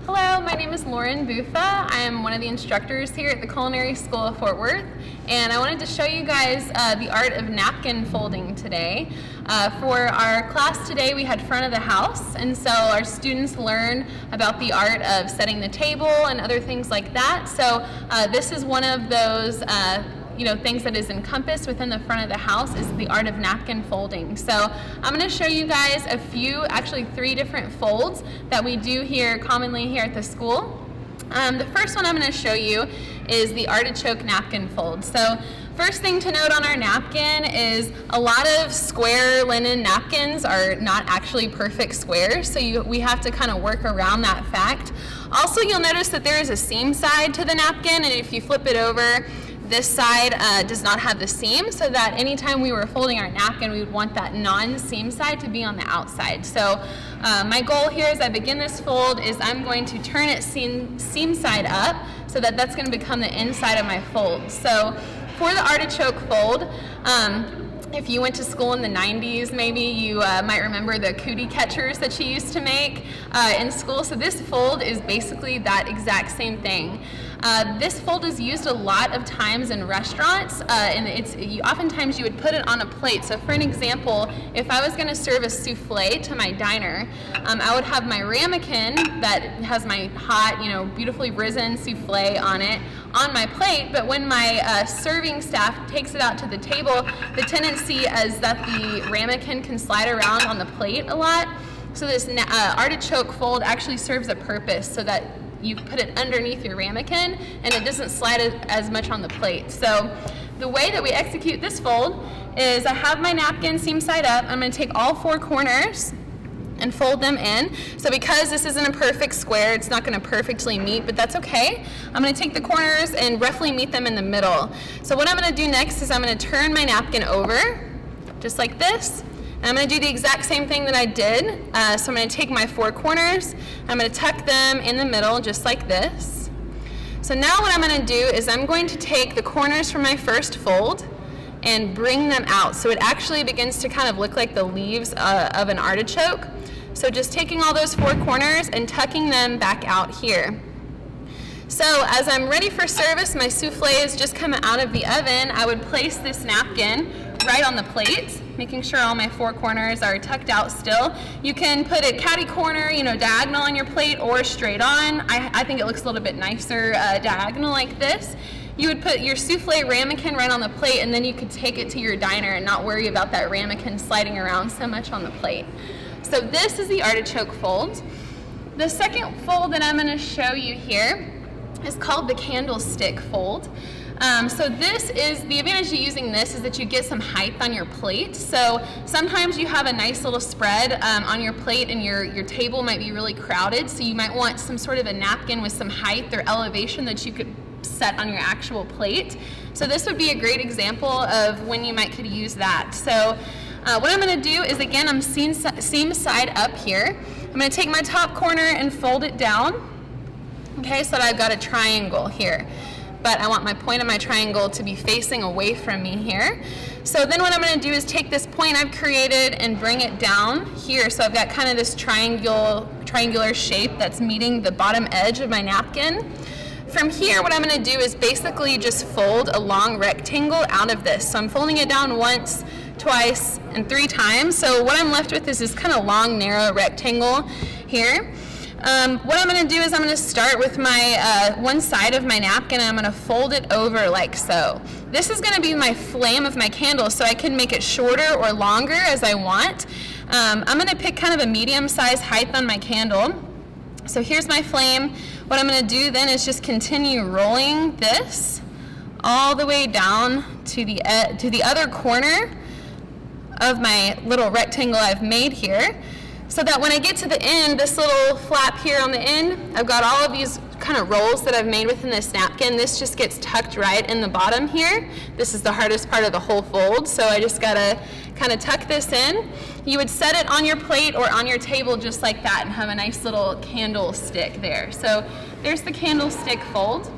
Hello, my name is Lauren Buffa. I am one of the instructors here at the Culinary School of Fort Worth, and I wanted to show you guys the art of napkin folding today. For our class today, we had front of the house, and so our students learn about the art of setting the table and other things like that. So this is one of those things that is encompassed within the front of the house is the art of napkin folding. So I'm going to show you guys a few, actually 3 different folds that we do here commonly here at the school. The first one I'm going to show you is the artichoke napkin fold. So first thing to note on our napkin is a lot of square linen napkins are not actually perfect squares, so we have to kind of work around that fact. Also, you'll notice that there is a seam side to the napkin, and if you flip it over, this side does not have the seam, so that anytime we were folding our napkin, we would want that non-seam side to be on the outside. So my goal here as I begin this fold is I'm going to turn it seam side up so that that's going to become the inside of my fold. So for the artichoke fold, if you went to school in the 90s, maybe you might remember the cootie catchers that you used to make in school. So this fold is basically that exact same thing. This fold is used a lot of times in restaurants, and oftentimes you would put it on a plate. So for an example, if I was going to serve a souffle to my diner, I would have my ramekin that has my hot, beautifully risen souffle on it on my plate, but when my serving staff takes it out to the table, the tendency is that the ramekin can slide around on the plate a lot. So this artichoke fold actually serves a purpose so that you put it underneath your ramekin and it doesn't slide as much on the plate. So the way that we execute this fold is I have my napkin seam side up. I'm going to take all 4 corners and fold them in. So because this isn't a perfect square, it's not going to perfectly meet, but that's okay. I'm going to take the corners and roughly meet them in the middle. So what I'm going to do next is I'm going to turn my napkin over, just like this. And I'm going to do the exact same thing that I did. So I'm going to take my 4 corners, I'm going to tuck them in the middle, just like this. So now what I'm going to do is I'm going to take the corners from my first fold and bring them out. So it actually begins to kind of look like the leaves of an artichoke. So just taking all those 4 corners and tucking them back out here. So as I'm ready for service, my souffle is just coming out of the oven. I would place this napkin right on the plate, making sure all my 4 corners are tucked out still. You can put a catty corner, diagonal on your plate or straight on. I think it looks a little bit nicer diagonal like this. You would put your souffle ramekin right on the plate, and then you could take it to your diner and not worry about that ramekin sliding around so much on the plate. So this is the artichoke fold. The second fold that I'm going to show you here is called the candlestick fold. So this is, the advantage of using this is that you get some height on your plate. So sometimes you have a nice little spread on your plate and your table might be really crowded, so you might want some sort of a napkin with some height or elevation that you could set on your actual plate. So this would be a great example of when you could use that. So what I'm going to do is, again, I'm seam side up here. I'm going to take my top corner and fold it down. Okay, so that I've got a triangle here. But I want my point of my triangle to be facing away from me here. So then what I'm going to do is take this point I've created and bring it down here. So I've got kind of this triangular shape that's meeting the bottom edge of my napkin. From here, what I'm going to do is basically just fold a long rectangle out of this. So I'm folding it down once, twice, and 3 times. So what I'm left with is this kind of long, narrow rectangle here. What I'm going to do is I'm going to start with my one side of my napkin, and I'm going to fold it over like so. This is going to be my flame of my candle, so I can make it shorter or longer as I want. I'm going to pick kind of a medium-sized height on my candle. So here's my flame. What I'm going to do then is just continue rolling this all the way down to the other corner of my little rectangle I've made here, so that when I get to the end, this little flap here on the end, I've got all of these kind of rolls that I've made within this napkin. This just gets tucked right in the bottom here. This is the hardest part of the whole fold, so I just gotta kind of tuck this in. You would set it on your plate or on your table just like that and have a nice little candlestick there. So there's the candlestick fold.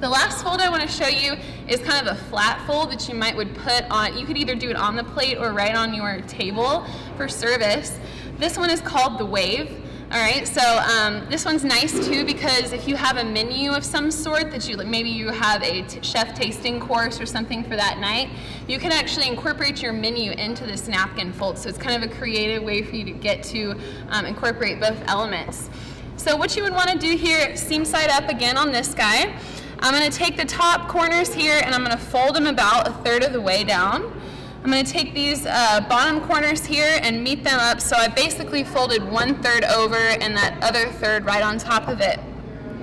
The last fold I want to show you is kind of a flat fold that you would put on. You could either do it on the plate or right on your table for service. This one is called the wave. All right, so this one's nice too because if you have a menu of some sort that maybe you have a chef tasting course or something for that night, you can actually incorporate your menu into this napkin fold. So it's kind of a creative way for you to get to incorporate both elements. So what you would want to do here, seam side up again on this guy. I'm going to take the top corners here and I'm going to fold them about 1/3 of the way down. I'm going to take these bottom corners here and meet them up, so I basically folded 1/3 over and that other third right on top of it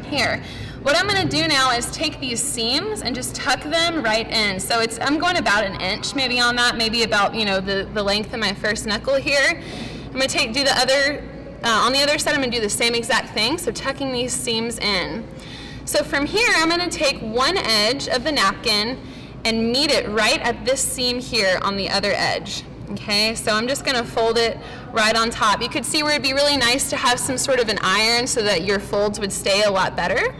here. What I'm going to do now is take these seams and just tuck them right in. So I'm going about 1 inch maybe on that, maybe about the length of my first knuckle here. I'm going to do the other, on the other side I'm going to do the same exact thing, so tucking these seams in. So from here I'm going to take one edge of the napkin and meet it right at this seam here on the other edge. Okay, so I'm just going to fold it right on top. You could see where it'd be really nice to have some sort of an iron so that your folds would stay a lot better.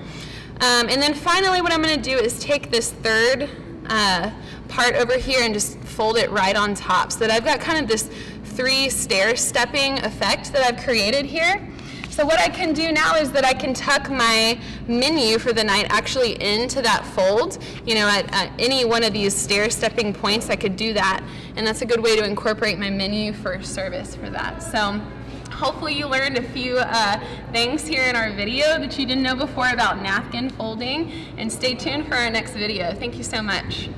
And then finally what I'm going to do is take this third part over here and just fold it right on top so that I've got kind of this 3 stair-stepping effect that I've created here. So what I can do now is that I can tuck my menu for the night actually into that fold. At any one of these stair-stepping points I could do that, and that's a good way to incorporate my menu for service for that. So hopefully you learned a few things here in our video that you didn't know before about napkin folding, and stay tuned for our next video. Thank you so much.